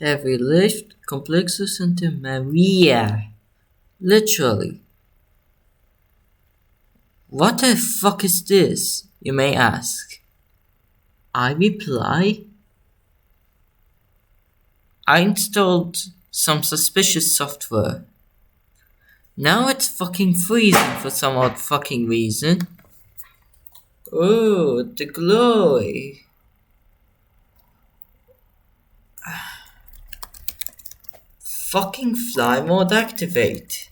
EveryLift, Komplekso, Santa, María. Literally. What the fuck is this, you may ask? I reply, I installed some suspicious software. Now it's fucking freezing for some odd fucking reason. Oh, the glory. Fucking fly mode activate.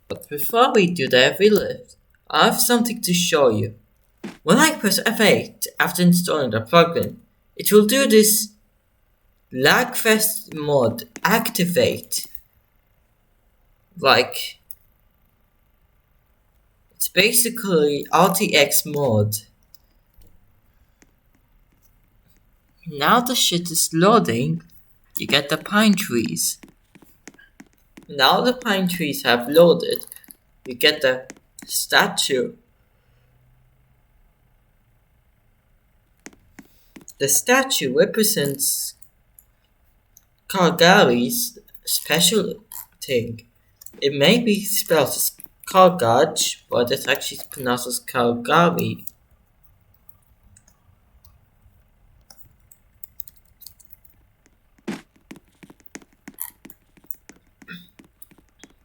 But before we do the EveryLift, I have something to show you. When I press F8 after installing the plugin, it will do this lagfest mode activate. Like, it's basically RTX mode. Now the shit is loading, you get the pine trees. Now the pine trees have loaded, you get the statue. The statue represents Calgary's special thing. It may be spelled as Calgary, but it's actually pronounced as Calgary.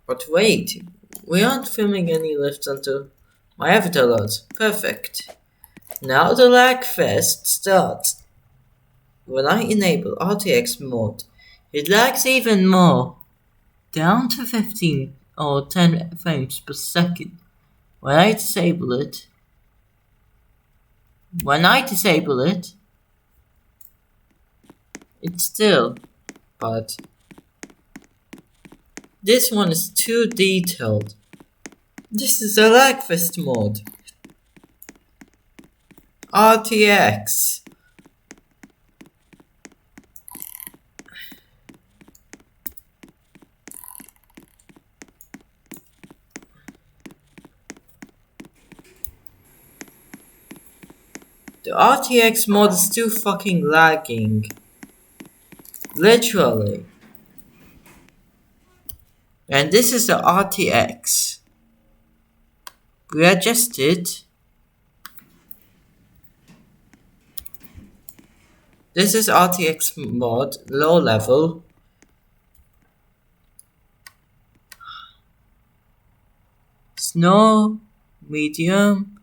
But wait, we aren't filming any lifts until my avatar loads. Perfect. Now the lagfest starts. When I enable RTX mode, it lags even more, down to 15 or 10 frames per second. When I disable it, it's still, but this one is too detailed. This is a lagfest mode. RTX. The RTX mode is too fucking lagging. Literally. And this is the RTX. We adjust it. This is RTX mode, low level. Snow, medium,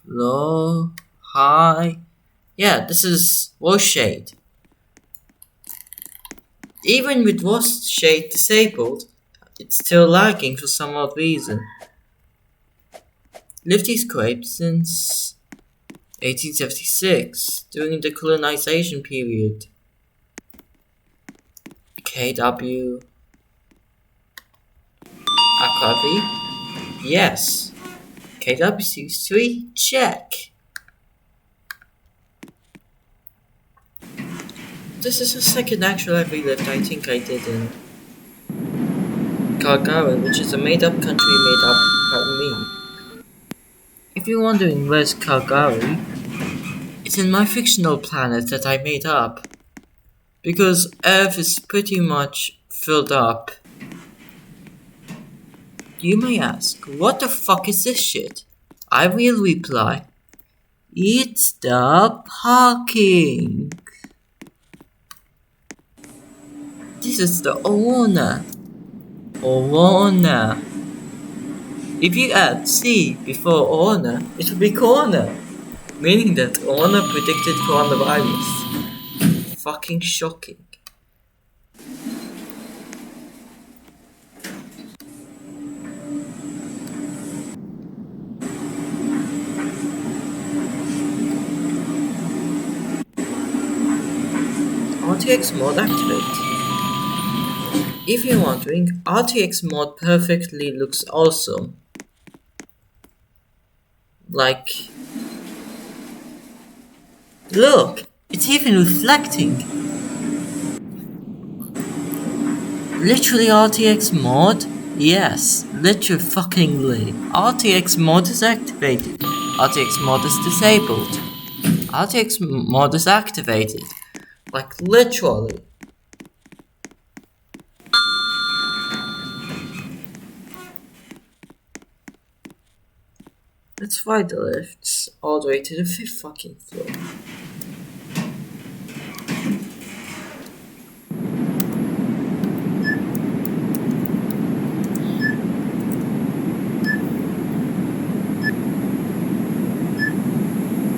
low, high. Yeah, this is RoShade. Even with RoShade disabled, it's still lagging for some odd reason. Lived is scraped since 1876, during the colonization period. KW Akavi? Yes. KW Series 3? Check. This is the second actual EveryLift I think I did in Calgary, which is a made-up country made up by me. If you're wondering where's Calgary, it's in my fictional planet that I made up. Because Earth is pretty much filled up. You may ask, what the fuck is this shit? I will reply, it's the parking. This is the owner. If you add C before owner, it will be corner. Meaning that owner predicted coronavirus. Fucking shocking. RTX mode activate. If you're wondering, RTX mode perfectly looks awesome. Like, look, it's even reflecting. Literally RTX mode? Yes, literally fuckingly. RTX mode is activated. RTX Mode is disabled. RTX Mode is activated. Like literally. Let's ride the lifts all the way to the 5th fucking floor.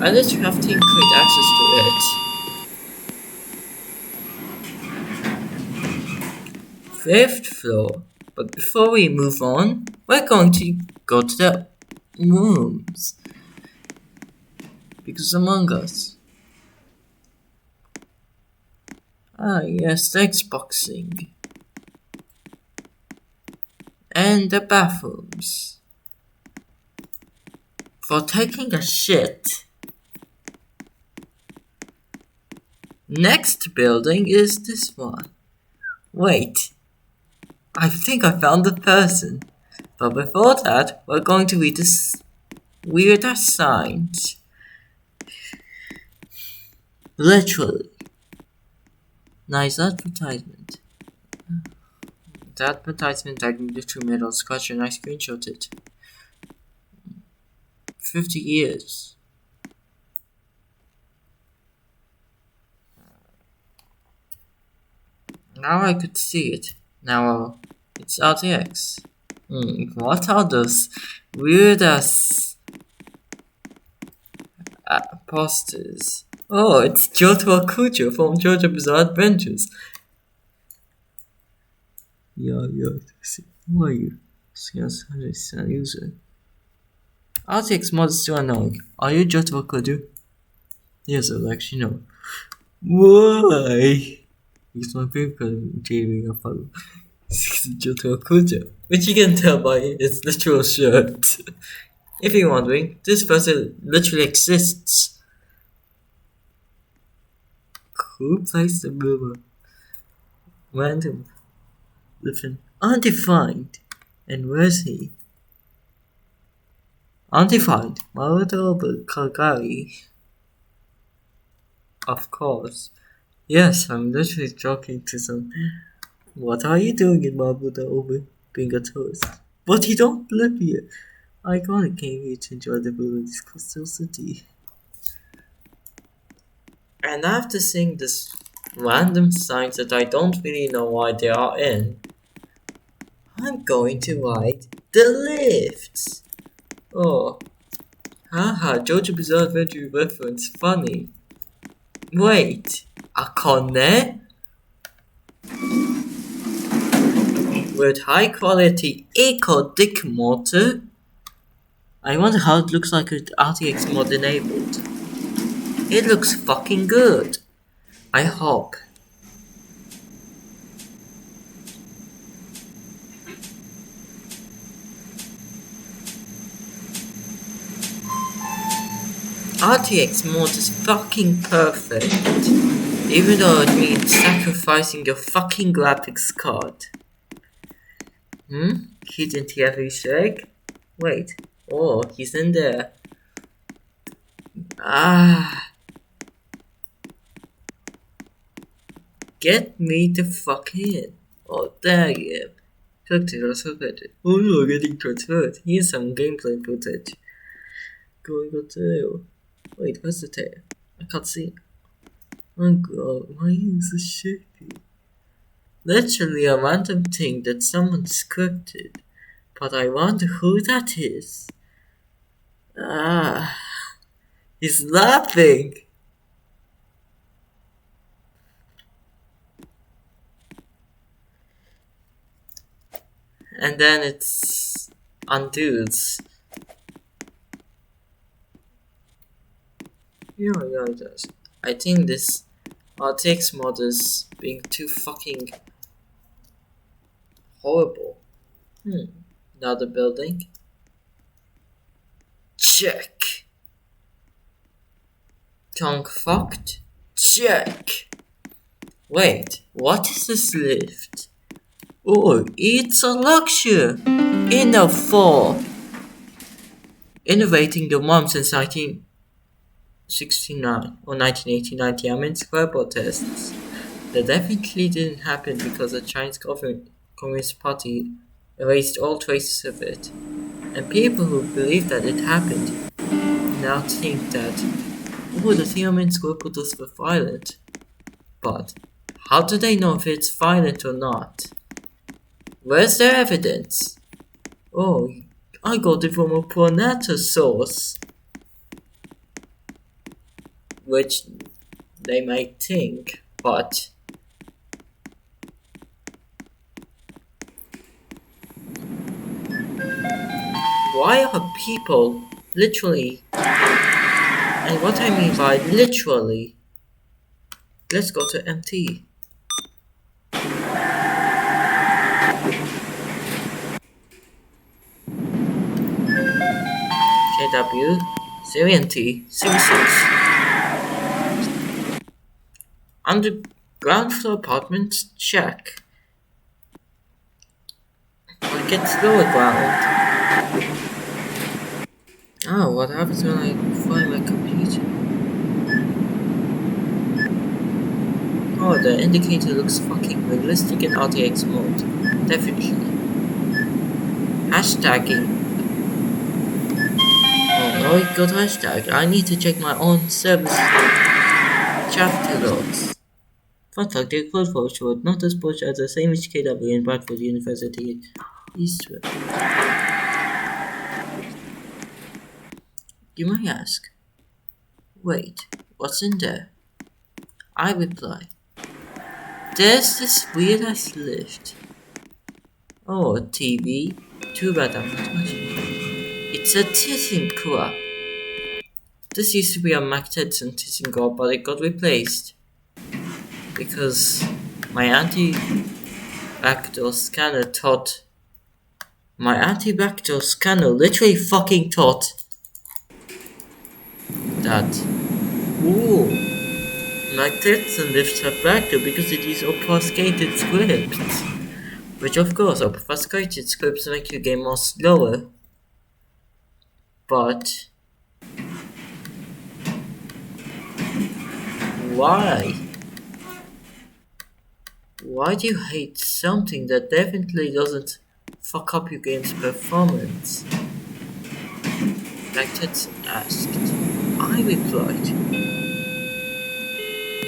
I literally have to include access to it. 5th floor. But before we move on, we're going to go to the rooms. Because Among Us. Ah yes, the Xboxing. And the bathrooms. For taking a shit. Next building is this one. Wait. I think I found the person. But before that, we're going to read this weird ass signs. Literally. Nice advertisement. The advertisement I literally made on scratch and I screenshot it. 50 years. Now I could see it. Now it's RTX. What are those weird ass posters? Oh, it's Joshua Kujo from JoJo Bizarre Adventures. Yeah. Who are you? Yes, user. RTX Mode is still annoying. Are you Joshua Kujo? Yes, I'll actually know. Why? He's my favorite JV I follow. Joshua Kujo. Which you can tell by his literal shirt. If you're wondering, this person literally exists. Who plays the mover? Random. Living undefined. And where's he? Undefined. Maruto Kagari. Of course. Yes, I'm literally talking to some. What are you doing in Mabuda over being a tourist? But you don't live here. I only came here to enjoy the view of this coastal city. And after seeing this random signs that I don't really know why they are in, I'm going to ride the lifts. Oh. Haha, JoJo Bizarre Adventure reference, funny. Wait, Akone? With high quality eco dick motor? I wonder how it looks like with RTX Mode enabled. It looks fucking good. I hope. RTX Mode is fucking perfect. Even though it means sacrificing your fucking graphics card. Hidden TV shake? Wait. Oh, he's in there. Get me the fuck in. Oh, there you go. Oh no, getting transferred. Here's some gameplay footage. Going to tail. Wait, where's the tail? I can't see. Oh god, my ears are shaky. Literally a random thing that someone scripted. But I wonder who that is. He's laughing. And then it's undoes. Yeah, it does. I think this RTX mod is being too fucking horrible. Another building. Check. Tongue fucked? Check. Wait, what is this lift? Oh, it's a luxury in a fall. innovating the one since 1969 or 1989 Tiananmen Square protests. That definitely didn't happen because the Chinese Communist Party erased all traces of it. And people who believe that it happened now think that, oh, the Tiananmen Square protests were violent. But how do they know if it's violent or not? Where's their evidence? Oh, I got it from a Pronato source. Which they might think, but why are people literally, and what I mean by literally, let's go to MT. KW, Syrian T, Series 6. Underground floor apartments, check. Like it's lower ground. Oh, what happens when I find my computer? Oh, the indicator looks fucking realistic in RTX mode. Definitely. Hashtagging. Oh, very good hashtag. I need to check my own service chapter logs. Fun fact, they closed for short, not as much as the same as KW in Bradford University Eastwood. You might ask, wait, what's in there? I reply, there's this weird ass lift. Oh, a TV. Too bad I'm not watching it. It's a ThyssenKrupp. This used to be a Macbook ThyssenKrupp, but it got replaced because my anti-backdoor scanner literally fucking thought that, ooh, Macbooks and lifts have backdoor because it uses obfuscated scripts. Which of course, obfuscated scripts make your game more slower. But why? Why do you hate something that definitely doesn't fuck up your game's performance? Macbooks asked. I replied,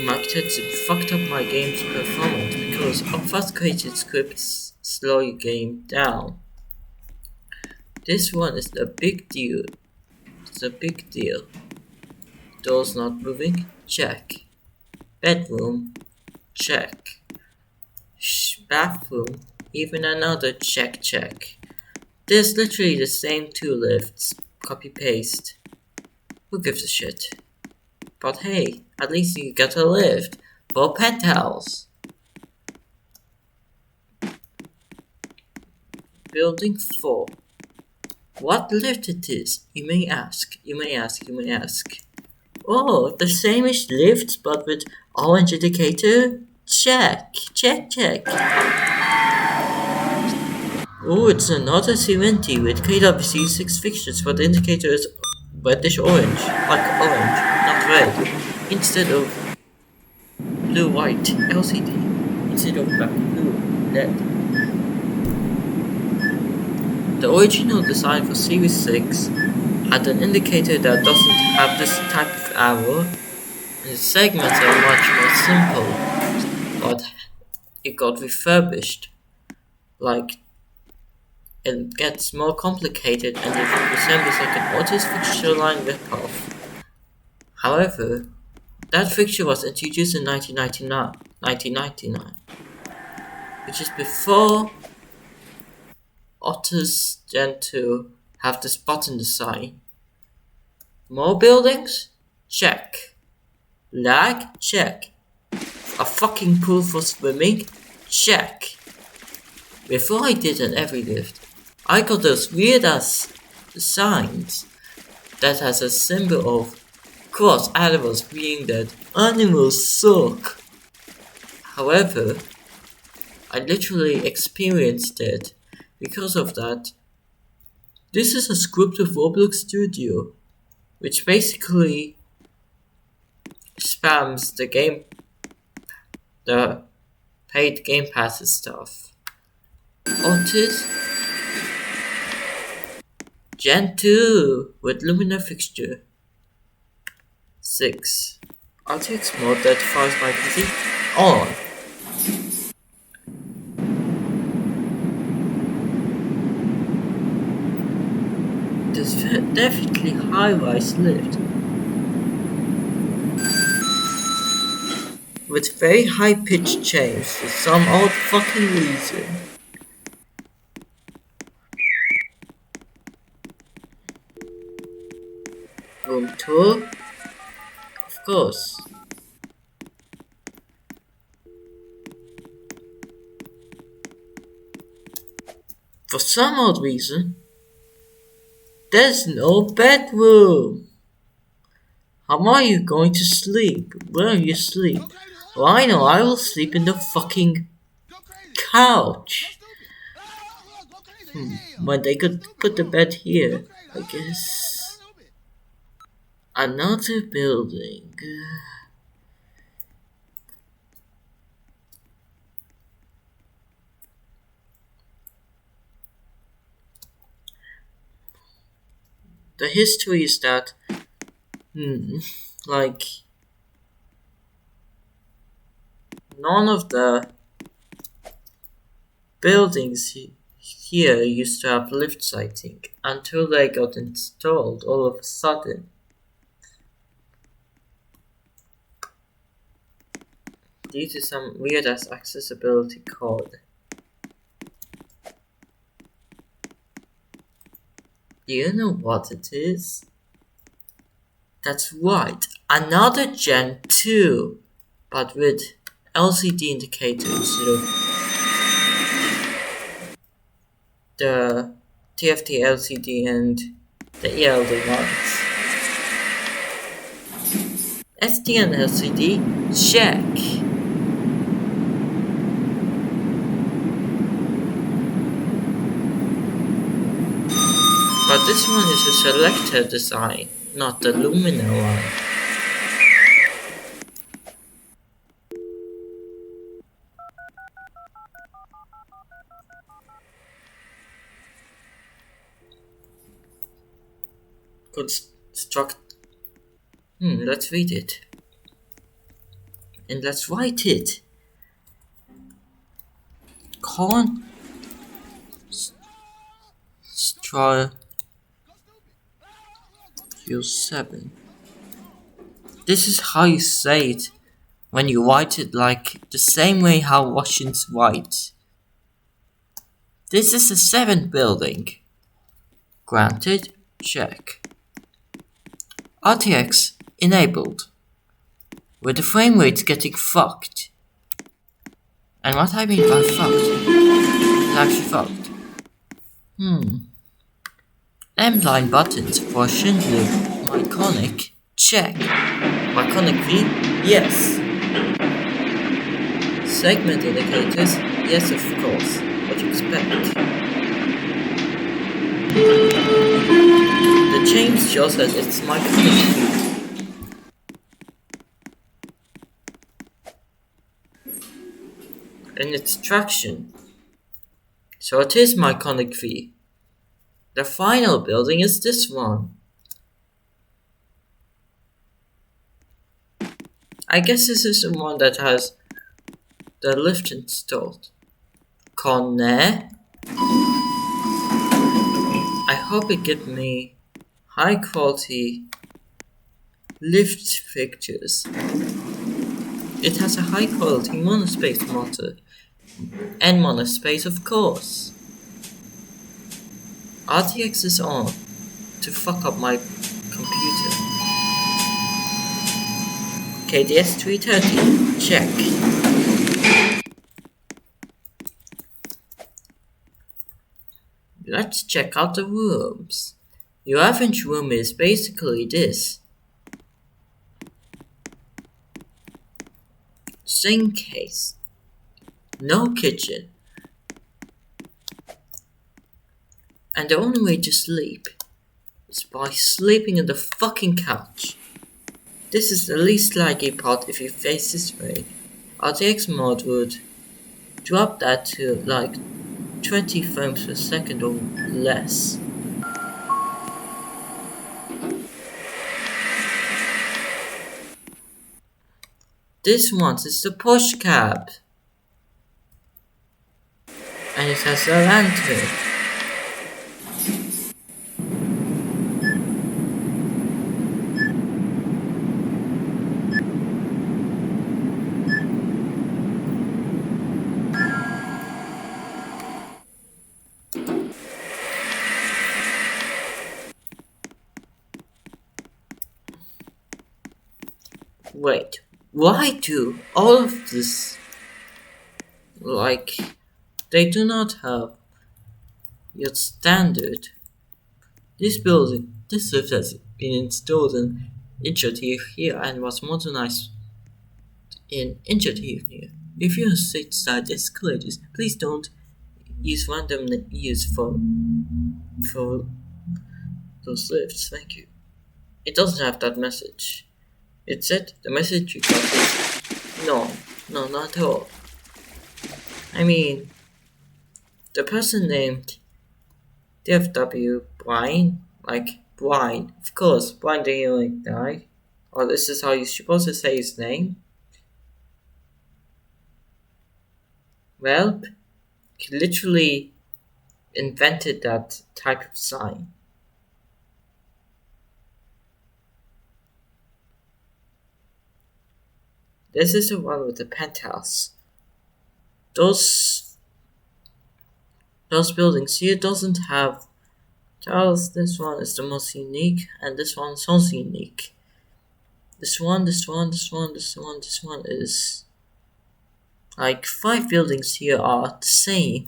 Macbooks fucked up my game's performance because obfuscated scripts slow your game down. This one is a big deal. It's a big deal. Doors not moving? Check. Bedroom? Check. Bathroom? Even another check. There's literally the same two lifts. Copy paste. Who gives a shit? But hey, at least you got a lift for penthouse. Building 4. What lift it is? You may ask. Oh, the same-ish lift, but with orange indicator? Check. Oh, it's another C20 with KWC 6 fixtures, but the indicator is reddish orange, like orange, not red, instead of blue-white LCD, instead of black-blue LED. The original design for Series 6 had an indicator that doesn't have this type of arrow, and the segments are much more simple, but it got refurbished. Like, it gets more complicated and it resembles like an Otis fixture line ripoff. However, that fixture was introduced in 1999, which is before Otis Gen 2 have this button design. More buildings? Check. Lag? Check. A fucking pool for swimming? Check. Before I did an EveryLift, I got those weird ass signs that has a symbol of cross animals being dead. Animals suck. However, I literally experienced it. Because of that, This is a scripted Roblox studio, which basically spams the paid Game Pass stuff. Otis Gen 2 with luminous fixture. 6. RTX Mode that fires my PC on. There's definitely high-rise lift with very high-pitched change for some odd fucking reason. Room tour? Of course. For some odd reason, there's no bedroom. How are you going to sleep? Where you sleep? Well, I know I will sleep in the fucking couch. When they could put the bed here, I guess. Another building. The history is that, like, none of the buildings here used to have lifts, I think, until they got installed all of a sudden. Due to some weird ass accessibility code. Do you know what it is? That's right, another Gen 2, but with LCD indicator instead of the TFT LCD and the ELD ones. SDN LCD, check. But this one is a selector design, not the Lumina one. Let's read it. And let's write it. Q7. This is how you say it when you write it, like the same way how Russians write. This is the 7th building. Granted, check. RTX enabled. With the frame rate getting fucked. And what I mean by fucked is actually fucked. M-line buttons for Schindler Myconic, check. Myconic V, yes. Segment indicators, yes of course, what you expect. The change shows that it's Myconic V. And it's traction. So it is Myconic V. The final building is this one. I guess this is the one that has the lift installed. Conne. I hope it gives me high quality lift pictures. It has a high quality monospace motor. And monospace, of course. RTX is on to fuck up my computer. KDS 330, check. Let's check out the rooms. Your average room is basically this. Sink case. No kitchen. And the only way to sleep is by sleeping on the fucking couch. This is the least likely part if you face this way. RTX Mode would drop that to like 20 frames per second or less. This one is the push cab. And it has a lantern. Wait, why do all of this, like, they do not have your standard? This lift has been installed in initiative here and was modernized in initiative here. If you sit side escalators, please don't use random use for those lifts, thank you. It doesn't have that message. It said the message you got is no, not at all. I mean, the person named DFW Brian, like Brian, of course, Brian the healing guy. Or this is how you're supposed to say his name. Well, he literally invented that type of sign. This is the one with the penthouse. Those buildings here doesn't have tiles. This one is the most unique, and this one is also unique. This one is like 5 buildings here are the same.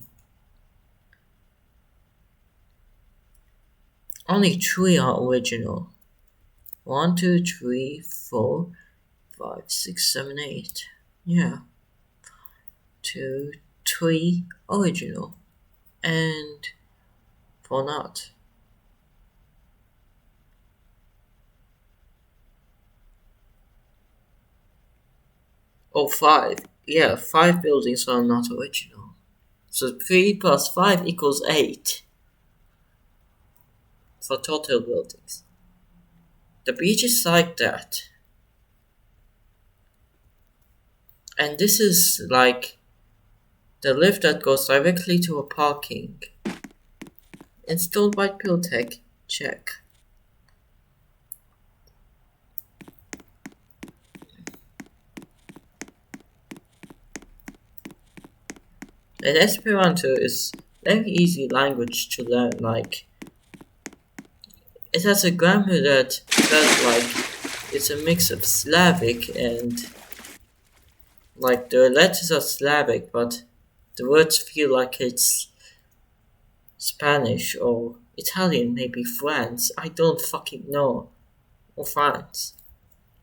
Only 3 are original. 1, 2, 3, 4, 5, 6, 7, 8. Yeah. 2, 3 original. And 4 not. Oh, 5. Yeah, 5 buildings are not original. So 3 plus 5 equals 8. For total buildings. The beach is like that. And this is like the lift that goes directly to a parking. Installed by Piltech. Check. And Esperanto is very easy language to learn. Like, it has a grammar that felt like it's a mix of Slavic and like the letters are Slavic, but the words feel like it's Spanish or Italian, maybe France. I don't fucking know. Or France.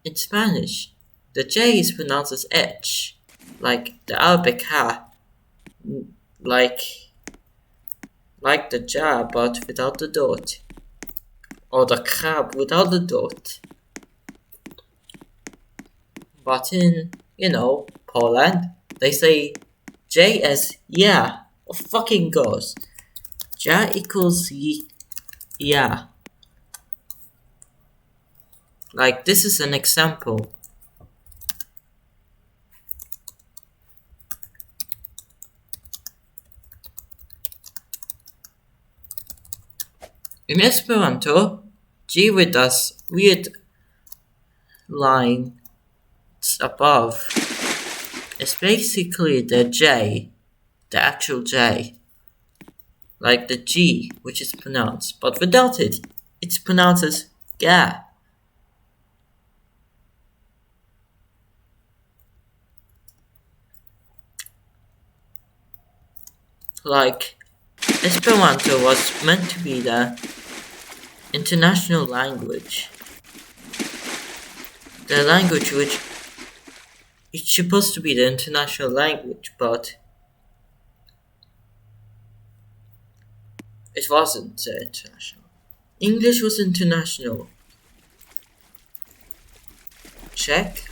In Spanish, the J is pronounced as H, like the Arabic ha, like the ja but without the dot, or the crab without the dot. But in, Poland, they say J as yeah. Oh fucking gosh. Ja equals yeah. Like, this is an example. In Esperanto, G with this weird line above is basically the J, the actual J. Like the G, which is pronounced, but without it, it's pronounced as ga. Like, Esperanto was meant to be the international language. The language which it's supposed to be the international language, but It wasn't international. English was international. Check.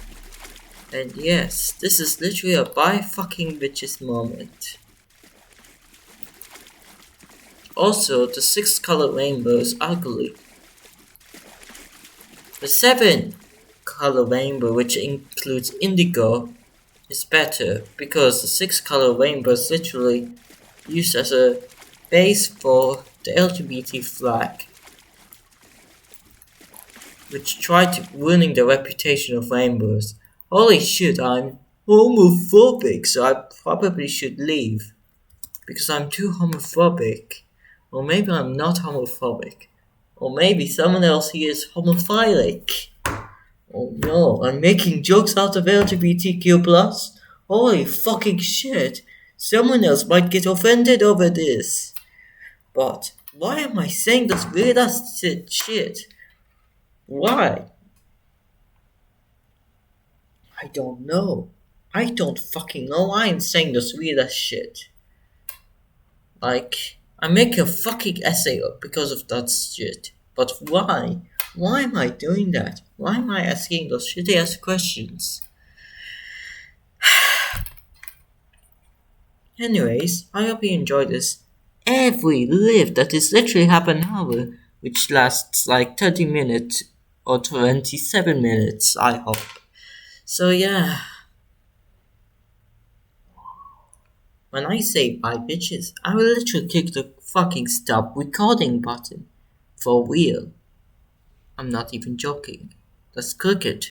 And yes, this is literally a buy fucking bitches moment. Also, the 6 color rainbow is ugly. The 7 color rainbow, which includes indigo, is better because the 6 color rainbow is literally used as a base for the LGBT flag, which tried ruining the reputation of rainbows. Holy shit, I'm homophobic, so I probably should leave because I'm too homophobic. Or maybe I'm not homophobic. Or maybe someone else here is homophilic. Oh no, I'm making jokes out of LGBTQ+. Holy fucking shit. Someone else might get offended over this. But why am I saying this weird ass shit? Why? I don't know. I don't fucking know why I'm saying this weird ass shit. Like, I'm making a fucking essay up because of that shit. But why? Why am I doing that? Why am I asking those shitty ass questions? Anyways, I hope you enjoyed this EveryLift that is literally half an hour, which lasts like 30 minutes or 27 minutes, I hope. So yeah. When I say bye bitches, I will literally click the fucking stop recording button. For real. I'm not even joking. Let's click it.